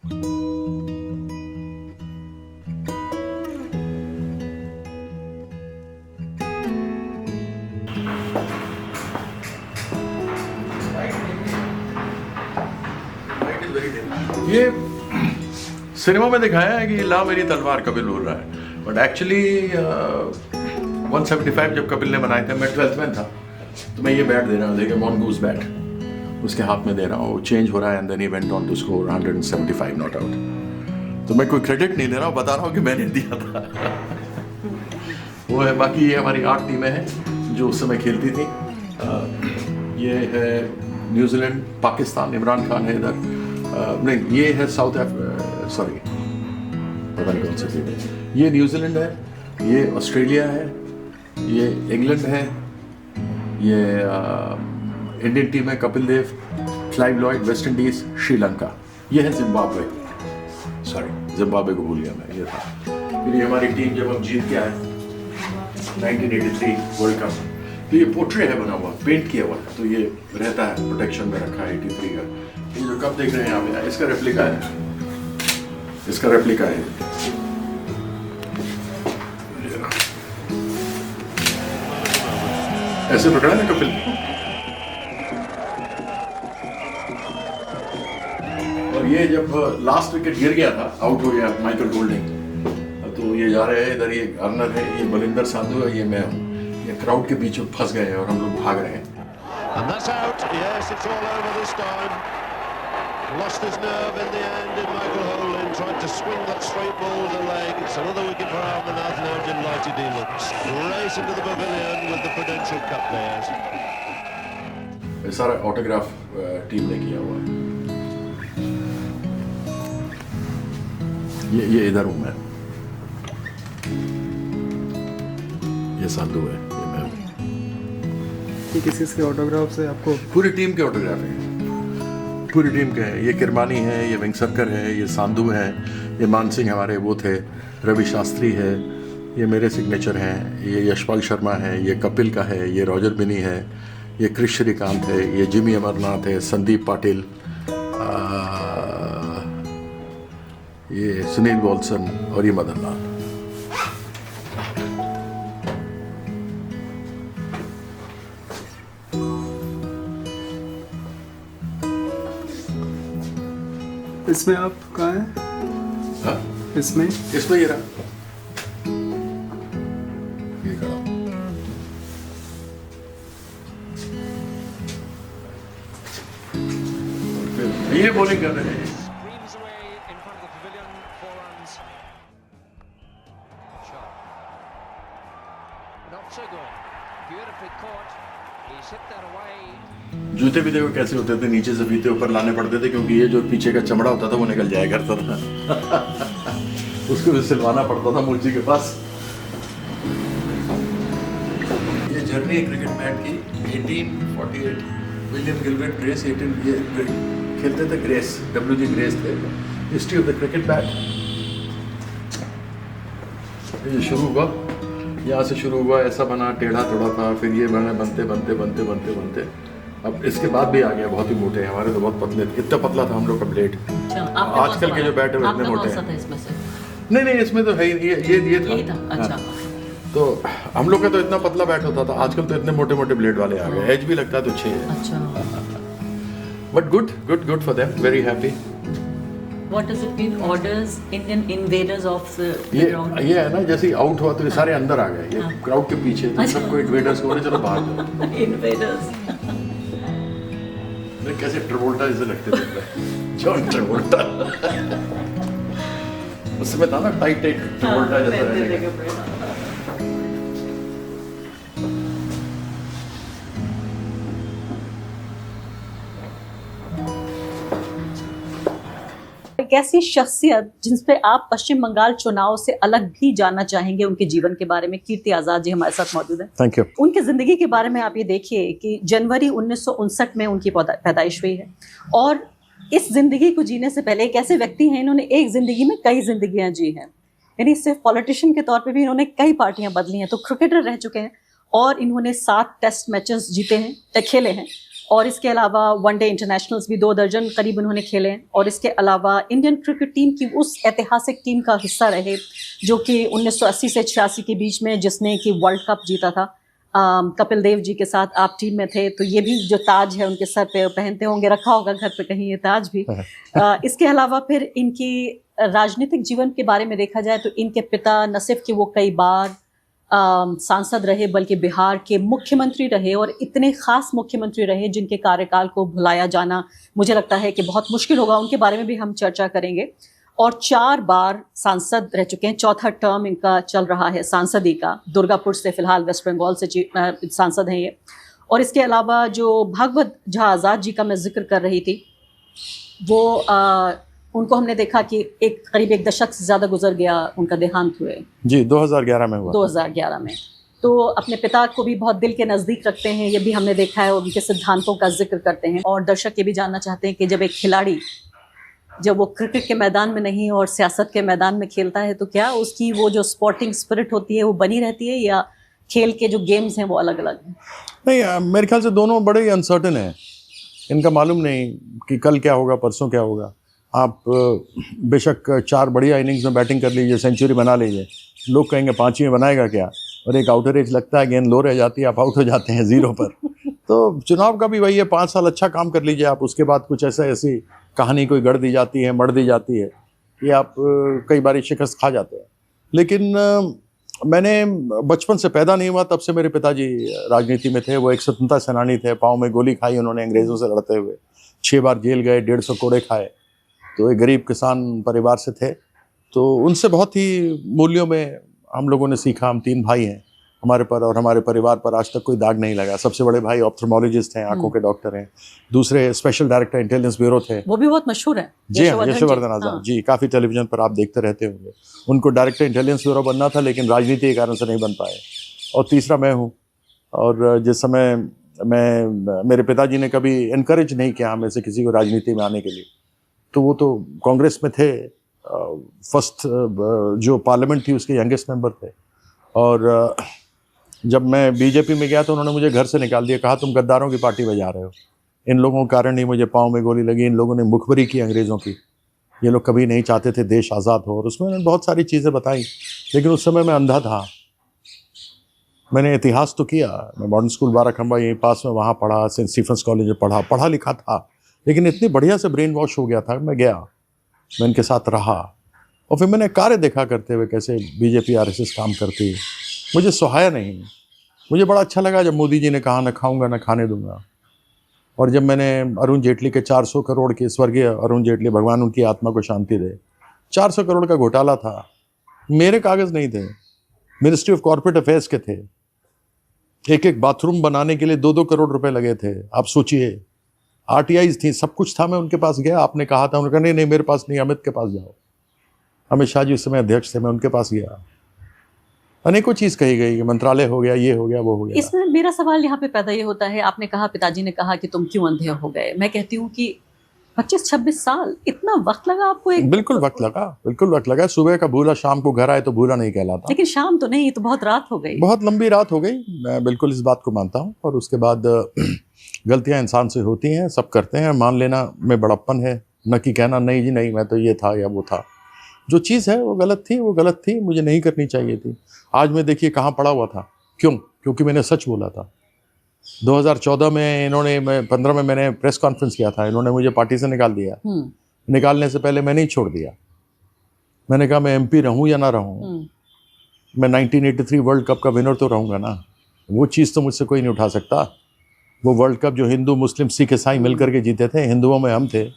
ये सिनेमा में दिखाया है कि ला मेरी तलवार कपिल बोल रहा है, बट एक्चुअली 175 जब कपिल ने बनाए थे, मैं 12th में था, तो मैं ये बैट दे रहा हूँ, देखिए मॉन्गूज बैट उसके हाथ में दे रहा हूँ, चेंज हो रहा है, and then he went on to score 175 not out. तो मैं कोई क्रेडिट नहीं दे रहा हूँ, बता रहा हूँ कि मैंने दिया था। वो है, बाकी ये हमारी 8 टीमें हैं जो उस समय खेलती थी। ये है न्यूजीलैंड, पाकिस्तान, इमरान खान है इधर, नहीं ये है साउथ सॉरी पता नहीं कौन सी टीम है, ये न्यूजीलैंड है, ये ऑस्ट्रेलिया है, ये इंग्लैंड है, ये इंडियन टीम है, Kapil Dev, Clive Lloyd, West Indies, Sri Lanka, ये है जिम्बाब्वे, सॉरी जिम्बाब्वे को भूल गया मैं, ये था। फिर ये हमारी टीम जब हम जीत के आए 1983 वर्ल्ड कप, तो ये पोर्ट्रेट है बना हुआ, पेंट किया हुआ है, तो ये रहता है, प्रोटेक्शन में रखा है 83 का। ये जो कप देख रहे हैं यहाँ पे, इसका रेप्लिका है, इसका रेप्लिका है। ऐसे पकड़ा ना कपिल। और ये जब लास्ट विकेट गिर गया था, आउट हो गया माइकल गोल्डिंग, तो ये जा रहे हैं इधर, ये अर्नर है, ये बलिंदर साधु है, ये मैं हूँ, ये क्राउड के बीच में फंस गए हैं और हम लोग भाग रहे हैं। And that's out. Yes, it's all over this time. Lost his nerve in the end in Michael Holding, tried to swing that straight ball with the leg. It's another wicket for Amarnath, now delighted he looks. Race into the pavilion with the Prudential Cup players. ये सारा autograph team ने किया हुआ है। ये इधर हूँ मैं, ये संधू है, ये मैं हूँ। ये किस के ऑटोग्राफ से आपको? पूरी टीम के ऑटोग्राफ हैं, पूरी टीम के हैं। ये किरमानी है, ये वेंकसरकर है, ये सांधु है, ये मान सिंह हमारे वो थे, रवि शास्त्री है, ये मेरे सिग्नेचर हैं, ये यशपाल शर्मा है, ये कपिल का है, ये रॉजर बिनी है, ये क्रिश श्रीकांत है, ये जिमी अमरनाथ है, संदीप पाटिल, ये सुनील वॉल्सन और ये मदन लाल। इसमें आप कहाँ हैं? हाँ? इसमें ये रहा, ये खड़ा। ये बॉलिंग कर रहे हैं। जूते भी देखो कैसे होते थे, नीचे से फीते ऊपर लाने पड़ते थे, क्योंकि ये जो पीछे का चमड़ा होता था वो निकल जाया करता था। उसको भी सिलवाना पड़ता था मूर्ति के पास। ये जर्नी है क्रिकेट बैट की 1848, विलियम गिलबर्ट ग्रेस 18, ये खेलते थे, ग्रेस, WG ग्रेस थे। History of the cricket bat, ये शुरू हुआ, यहाँ से शुरू हुआ, ऐसा बना, टेढ़ा थोड़ा था, फिर ये बने, बनते बनते बनते बनते बनते अब इसके बाद भी आ गया, बहुत ही मोटे हैं। हमारे तो बहुत पतले थे, इतना पतला था हम लोग का ब्लेड। आजकल के जो बैट है वो इतने मोटे हैं। नहीं इसमें तो है ये था। अच्छा। तो हम लोग का तो इतना पतला बैट होता था, आजकल तो इतने मोटे मोटे ब्लेड वाले आ गए, एज भी लगता है तो 6 है। अच्छा। But good for them, very happy. What does it mean? Orders, Indian invaders of the ground? ये है ना, जैसे ही आउट हुआ तो ये सारे अंदर आ गए, ये क्राउड के पीछे, तो सबको इन्वेडर्स को बोले चलो बाहर जाओ। Invaders. कैसे ट्रेवोल्टा जैसे लगते थे, जॉन ट्रेवोल्टा। उस समय था ना टाइट ट्रेवोल्टा जैसा रहने का। एक ऐसी शख्सियत जिन पे आप पश्चिम बंगाल चुनाव से अलग भी जानना चाहेंगे उनके जीवन के बारे में, कीर्ति आजाद जी हमारे साथ मौजूद हैं। Thank you. उनकी जिंदगी के बारे में आप ये देखिए कि जनवरी 1959 में उनकी पैदाइश हुई है, और इस जिंदगी को जीने से पहले एक ऐसे व्यक्ति हैं, इन्होंने एक जिंदगी में कई जिंदगियां जी हैं, यानी सिर्फ पॉलिटिशियन के तौर पे भी इन्होंने कई पार्टियां बदली हैं, तो क्रिकेटर रह चुके हैं, और इन्होंने 7 टेस्ट मैचेस जीते हैं, खेले हैं, और इसके अलावा वनडे इंटरनेशनल्स भी 2 दर्जन करीब उन्होंने खेले हैं। और इसके अलावा इंडियन क्रिकेट टीम की उस ऐतिहासिक टीम का हिस्सा रहे जो कि 1980 से 86 के बीच में जिसने कि वर्ल्ड कप जीता था। कपिल देव जी के साथ आप टीम में थे, तो ये भी जो ताज है उनके सर पे पहनते होंगे, रखा होगा घर पे कहीं ये ताज भी। इसके अलावा फिर इनकी राजनीतिक जीवन के बारे में देखा जाए तो इनके पिता न सिर्फ कि वो कई बार सांसद रहे बल्कि बिहार के मुख्यमंत्री रहे, और इतने खास मुख्यमंत्री रहे जिनके कार्यकाल को भुलाया जाना मुझे लगता है कि बहुत मुश्किल होगा। उनके बारे में भी हम चर्चा करेंगे। और 4 बार सांसद रह चुके हैं, चौथा टर्म इनका चल रहा है सांसदी का। दुर्गापुर से फिलहाल वेस्ट बंगाल से सांसद हैं ये। और इसके अलावा जो भागवत झा आज़ाद जी का मैं जिक्र कर रही थी, वो उनको हमने देखा कि करीब 1 दशक से ज़्यादा गुजर गया, उनका देहांत हुए जी 2011 में हुआ। 2011 में। तो अपने पिता को भी बहुत दिल के नज़दीक रखते हैं, ये भी हमने देखा है, उनके सिद्धांतों का जिक्र करते हैं। और दर्शक ये भी जानना चाहते हैं कि जब एक खिलाड़ी जब वो क्रिकेट के मैदान में नहीं और सियासत के मैदान में खेलता है तो क्या उसकी वो जो स्पोर्टिंग स्पिरिट होती है वो बनी रहती है, या खेल के जो गेम्स हैं वो अलग अलग हैं? नहीं, मेरे ख्याल से दोनों बड़े ही अनसर्टेन हैं। इनका मालूम नहीं कि कल क्या होगा, परसों क्या होगा। आप बेशक 4 बढ़िया इनिंग्स में बैटिंग कर लीजिए, सेंचुरी बना लीजिए, लोग कहेंगे 5वीं में बनाएगा क्या, और एक आउटर एज लगता है, गेंद लो रह जाती है, आप आउट हो जाते हैं 0 पर। तो चुनाव का भी वही है, 5 साल अच्छा काम कर लीजिए आप, उसके बाद कुछ ऐसी कहानी कोई गढ़ दी जाती है, मढ़ दी जाती है कि आप कई बार शिकस्त खा जाते हैं। लेकिन मैंने बचपन से पैदा नहीं हुआ तब से मेरे पिताजी राजनीति में थे। वो एक स्वतंत्रता सेनानी थे, पाँव में गोली खाई उन्होंने अंग्रेज़ों से लड़ते हुए, 6 बार जेल गए, 150 कोड़े खाए। तो एक गरीब किसान परिवार से थे, तो उनसे बहुत ही मूल्यों में हम लोगों ने सीखा। हम 3 भाई हैं, हमारे पर और हमारे परिवार पर आज तक कोई दाग नहीं लगा। सबसे बड़े भाई ऑप्थेल्मोलॉजिस्ट हैं, आंखों के डॉक्टर हैं। दूसरे स्पेशल डायरेक्टर इंटेलिजेंस ब्यूरो थे, वो भी बहुत मशहूर है। जी हाँ, यशवर्धन आजाद जी, काफ़ी टेलीविजन पर आप देखते रहते होंगे। उनको डायरेक्टर इंटेलिजेंस ब्यूरो बनना था लेकिन राजनीति के कारण से नहीं बन पाए। और तीसरा मैं हूँ, और जिस समय मेरे पिताजी ने कभी इनकरेज नहीं किया हमें से किसी को राजनीति में आने के लिए, तो वो तो कांग्रेस में थे, फर्स्ट जो पार्लियामेंट थी उसके यंगेस्ट मेंबर थे। और जब मैं बीजेपी में गया तो उन्होंने मुझे घर से निकाल दिया, कहा तुम गद्दारों की पार्टी में जा रहे हो। इन लोगों के कारण ही मुझे पाँव में गोली लगी, इन लोगों ने मुखबरी की अंग्रेज़ों की, ये लोग कभी नहीं चाहते थे देश आज़ाद हो। और उसमें उन्होंने बहुत सारी चीज़ें बताई, लेकिन उस समय मैं अंधा था। मैंने इतिहास तो किया, मैं मॉडर्न स्कूल बाराखंबा यहीं पास में वहाँ पढ़ा, सेंट स्टीफेंस कॉलेज में पढ़ा लिखा था, लेकिन इतनी बढ़िया से ब्रेन वॉश हो गया था। मैं गया, मैं इनके साथ रहा, और फिर मैंने कार्य देखा करते हुए कैसे बीजेपी RSS काम करती। मुझे सुहाया नहीं। मुझे बड़ा अच्छा लगा जब मोदी जी ने कहा, न खाऊंगा न खाने दूंगा। और जब मैंने अरुण जेटली के 400 करोड़ के, स्वर्गीय अरुण जेटली, भगवान उनकी आत्मा को शांति दे, 400 करोड़ का घोटाला था, मेरे कागज़ नहीं थे, मिनिस्ट्री ऑफ कॉर्पोरेट अफेयर्स के थे। एक बाथरूम बनाने के लिए 2-2 करोड़ रुपए लगे थे। आप सोचिए, RTIs थी, सब कुछ था। मैं उनके पास गया, आपने कहा था, उन्होंने कहा नहीं मेरे पास नहीं, अमित के पास जाओ। अमित शाह जी उस समय अध्यक्ष थे, मैं उनके पास गया, अनेकों चीज़ कही गई कि मंत्रालय हो गया, ये हो गया, वो हो गया। इसमें मेरा सवाल यहाँ पे पैदा ये होता है, आपने कहा पिताजी ने कहा कि तुम क्यों अंधे हो गए। मैं कहती हूँ कि 25-26 साल, इतना वक्त लगा आपको? बिल्कुल वक्त लगा। सुबह का भूला शाम को घर आए तो भूला नहीं कहलाता। लेकिन शाम तो नहीं, ये तो बहुत रात हो गई, बहुत लंबी रात हो गई। मैं बिल्कुल इस बात को मानता हूँ। और उसके बाद गलतियाँ इंसान से होती हैं, सब करते हैं। मान लेना में बड़प्पन है, न कि कहना नहीं जी नहीं मैं तो ये था या वो था। जो चीज़ है वो गलत थी, मुझे नहीं करनी चाहिए थी। आज मैं देखिए कहाँ पड़ा हुआ था, क्योंकि मैंने सच बोला था। 2014 में इन्होंने, 15 में मैंने प्रेस कॉन्फ्रेंस किया था, इन्होंने मुझे पार्टी से निकाल दिया। निकालने से पहले मैंने ही छोड़ दिया। मैंने कहा मैं MP रहूं या ना रहूं, मैं 1983 वर्ल्ड कप का विनर तो रहूंगा ना। वो चीज़ तो मुझसे कोई नहीं उठा सकता। वो वर्ल्ड कप जो हिंदू मुस्लिम सिख ईसाई मिलकर के जीते थे, हिंदुओं में हम थे,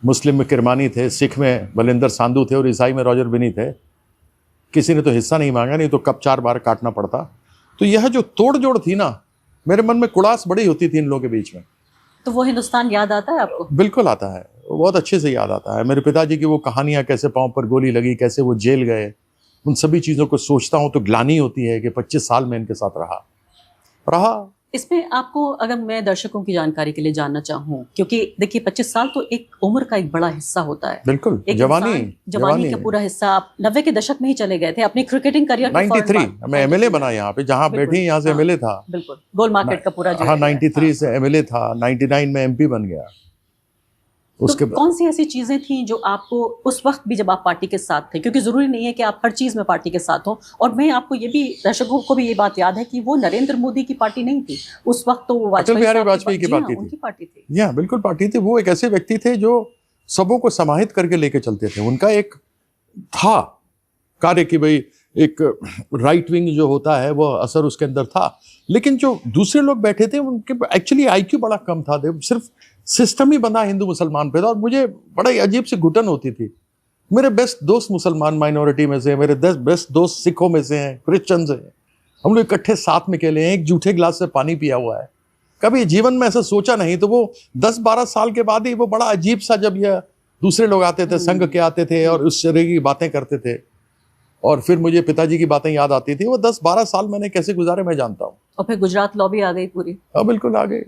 मुस्लिम में किरमानी थे, सिख में बलिंदर सांधू थे और ईसाई में रॉजर बिनी थे। किसी ने तो हिस्सा नहीं मांगा, नहीं तो कब 4 बार काटना पड़ता। तो यह जो तोड़ जोड़ थी ना, मेरे मन में कुड़ास बड़ी होती थी इन लोगों के बीच में। तो वो हिंदुस्तान याद आता है आपको? बिल्कुल आता है, बहुत अच्छे से याद आता है। मेरे पिताजी की वो कहानियाँ, कैसे पाँव पर गोली लगी, कैसे वो जेल गए, उन सभी चीज़ों को सोचता हूँ तो ग्लानि होती है कि 25 साल में इनके साथ रहा। इसमें आपको, अगर मैं दर्शकों की जानकारी के लिए जानना चाहूँ, क्योंकि देखिए 25 साल तो एक उम्र का एक बड़ा हिस्सा होता है। बिल्कुल, एक जवानी इंसान जवानी का पूरा हिस्सा, आप 90 के दशक में ही चले गए थे अपनी क्रिकेटिंग करियर के 93 मैं एमएलए बना यहाँ पे, जहाँ बिल्कुल, बैठी यहाँ से हाँ, एमएलए था। बिल्कुल, गोल मार्केट का पूरा जो हाँ, है, 93 से एमएलए था, 99 में एमपी बन गया। उसके तो कौन सी ऐसी चीजें थी जो आपको उस वक्त भी, जब आप पार्टी के साथ थे, क्योंकि जरूरी नहीं है कि आप हर चीज में पार्टी के साथ हो, और मैं आपको ये भी, दर्शकों को भी ये बात याद है कि वो नरेंद्र मोदी की पार्टी नहीं थी उस वक्त, तो वो अटल बिहारी वाजपेयी की जी हाँ, पार्टी उनकी थी। पार्टी थी। या बिल्कुल पार्टी थी। वो एक ऐसे व्यक्ति थे जो सबों को समाहित करके लेके चलते थे। उनका एक था कार्य कि भाई एक राइट विंग जो होता है वो असर उसके अंदर था, लेकिन जो दूसरे लोग बैठे थे उनके एक्चुअली आईक्यू बड़ा कम था। सिर्फ सिस्टम ही बंधा हिंदू मुसलमान पे था, और मुझे बड़ा ही अजीब सी घुटन होती थी। मेरे बेस्ट दोस्त मुसलमान माइनॉरिटी में से, मेरे बेस्ट दोस्त सिखों में से हैं, क्रिश्चियन से हैं। हम लोग इकट्ठे साथ में खेले हैं, एक जूठे गिलास से पानी पिया हुआ है। कभी जीवन में ऐसा सोचा नहीं। तो वो 10-12 साल के बाद ही वो बड़ा अजीब सा, जब ये दूसरे लोग आते थे, संघ के आते थे और उस तरह की बातें करते थे, और फिर मुझे पिताजी की बातें याद आती थी। वो 10-12 साल मैंने कैसे गुजारे मैं जानता हूँ। और फिर गुजरात लॉबी आ गई पूरी। हाँ बिल्कुल आ गए।